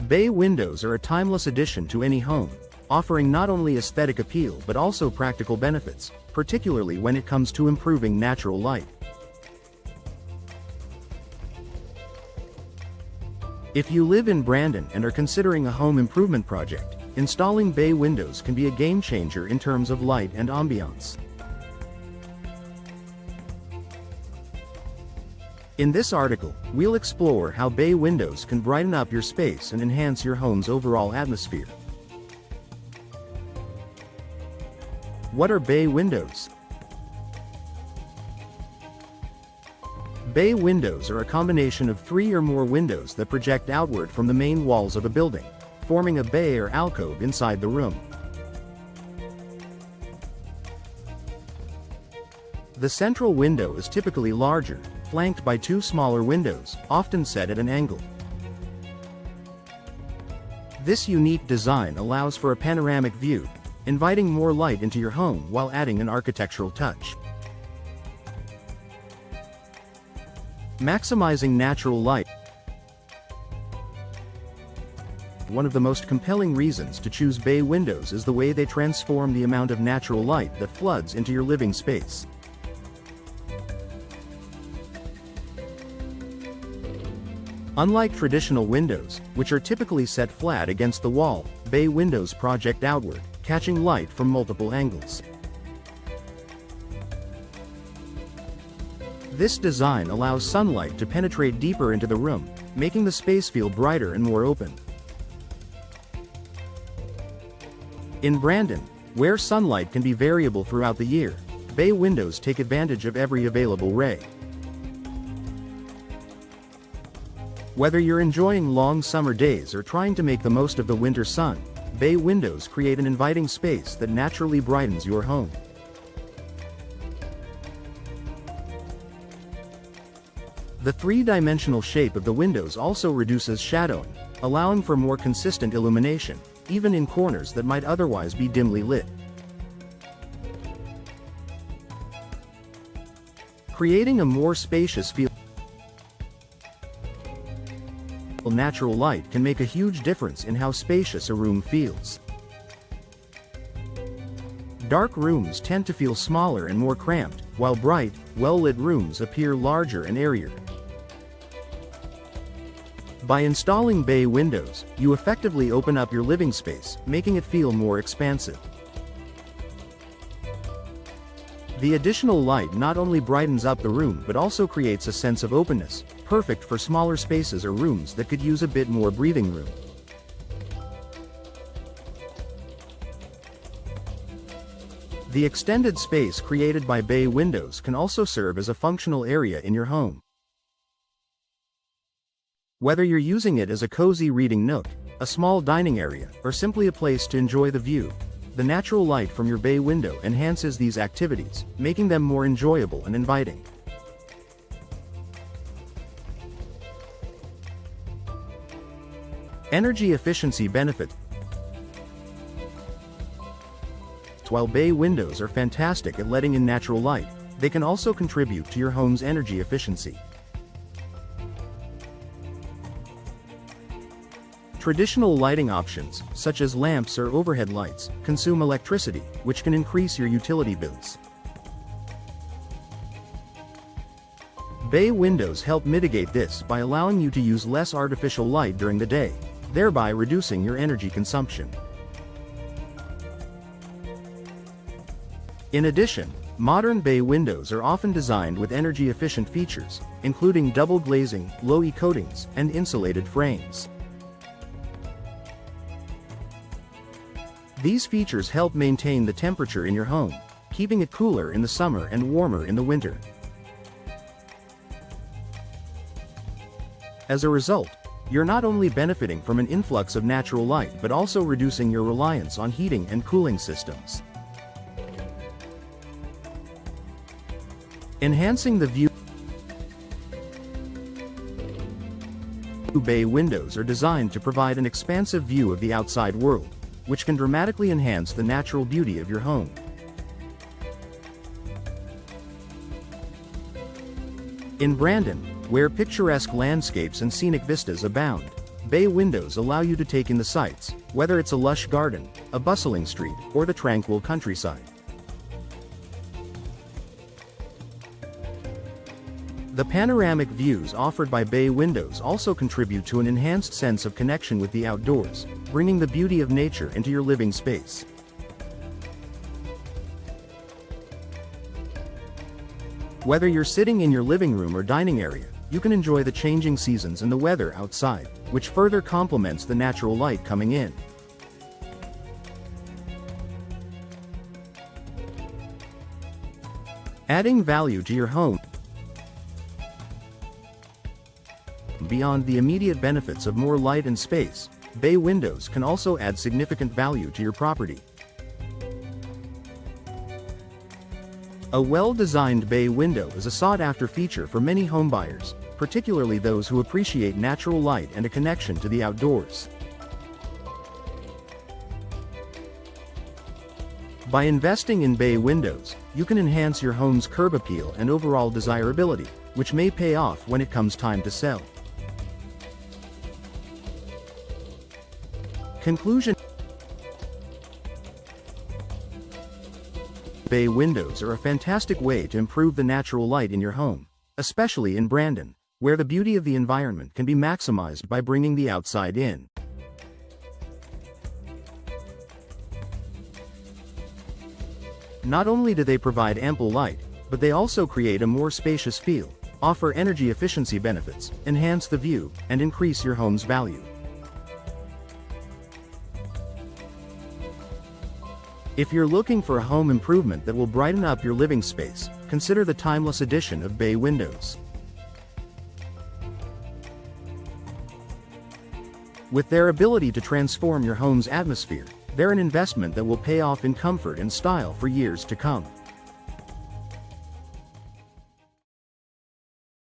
Bay windows are a timeless addition to any home, offering not only aesthetic appeal but also practical benefits, particularly when it comes to improving natural light. If you live in Brandon and are considering a home improvement project, installing bay windows can be a game changer in terms of light and ambiance. In this article, we'll explore how bay windows can brighten up your space and enhance your home's overall atmosphere. What are bay windows? Bay windows are a combination of 3 or more windows that project outward from the main walls of a building, forming a bay or alcove inside the room. The central window is typically larger, flanked by 2 smaller windows, often set at an angle. This unique design allows for a panoramic view, inviting more light into your home while adding an architectural touch. Maximizing natural light. One of the most compelling reasons to choose bay windows is the way they transform the amount of natural light that floods into your living space. Unlike traditional windows, which are typically set flat against the wall, bay windows project outward, catching light from multiple angles. This design allows sunlight to penetrate deeper into the room, making the space feel brighter and more open. In Brandon, where sunlight can be variable throughout the year, bay windows take advantage of every available ray. Whether you're enjoying long summer days or trying to make the most of the winter sun, bay windows create an inviting space that naturally brightens your home. The 3-dimensional shape of the windows also reduces shadowing, allowing for more consistent illumination, even in corners that might otherwise be dimly lit. Creating a more spacious feel. Natural light can make a huge difference in how spacious a room feels. Dark rooms tend to feel smaller and more cramped, while bright, well-lit rooms appear larger and airier. By installing bay windows, you effectively open up your living space, making it feel more expansive. The additional light not only brightens up the room but also creates a sense of openness, perfect for smaller spaces or rooms that could use a bit more breathing room. The extended space created by bay windows can also serve as a functional area in your home. Whether you're using it as a cozy reading nook, a small dining area, or simply a place to enjoy the view, the natural light from your bay window enhances these activities, making them more enjoyable and inviting. Energy efficiency benefits. While bay windows are fantastic at letting in natural light, they can also contribute to your home's energy efficiency. Traditional lighting options, such as lamps or overhead lights, consume electricity, which can increase your utility bills. Bay windows help mitigate this by allowing you to use less artificial light during the day, thereby reducing your energy consumption. In addition, modern bay windows are often designed with energy-efficient features, including double glazing, low-E coatings, and insulated frames. These features help maintain the temperature in your home, keeping it cooler in the summer and warmer in the winter. As a result, you're not only benefiting from an influx of natural light but also reducing your reliance on heating and cooling systems. Enhancing the view. Bay windows are designed to provide an expansive view of the outside world, which can dramatically enhance the natural beauty of your home. In Brandon, where picturesque landscapes and scenic vistas abound, Bay windows allow you to take in the sights, whether it's a lush garden, a bustling street, or the tranquil countryside. The panoramic views offered by bay windows also contribute to an enhanced sense of connection with the outdoors, bringing the beauty of nature into your living space. Whether you're sitting in your living room or dining area, you can enjoy the changing seasons and the weather outside, which further complements the natural light coming in. Adding value to your home. Beyond the immediate benefits of more light and space, bay windows can also add significant value to your property. A well-designed bay window is a sought-after feature for many homebuyers, particularly those who appreciate natural light and a connection to the outdoors. By investing in bay windows, you can enhance your home's curb appeal and overall desirability, which may pay off when it comes time to sell. Conclusion: bay windows are a fantastic way to improve the natural light in your home, especially in Brandon, where the beauty of the environment can be maximized by bringing the outside in. Not only do they provide ample light, but they also create a more spacious feel, offer energy efficiency benefits, enhance the view, and increase your home's value. If you're looking for a home improvement that will brighten up your living space, consider the timeless addition of bay windows. With their ability to transform your home's atmosphere, they're an investment that will pay off in comfort and style for years to come.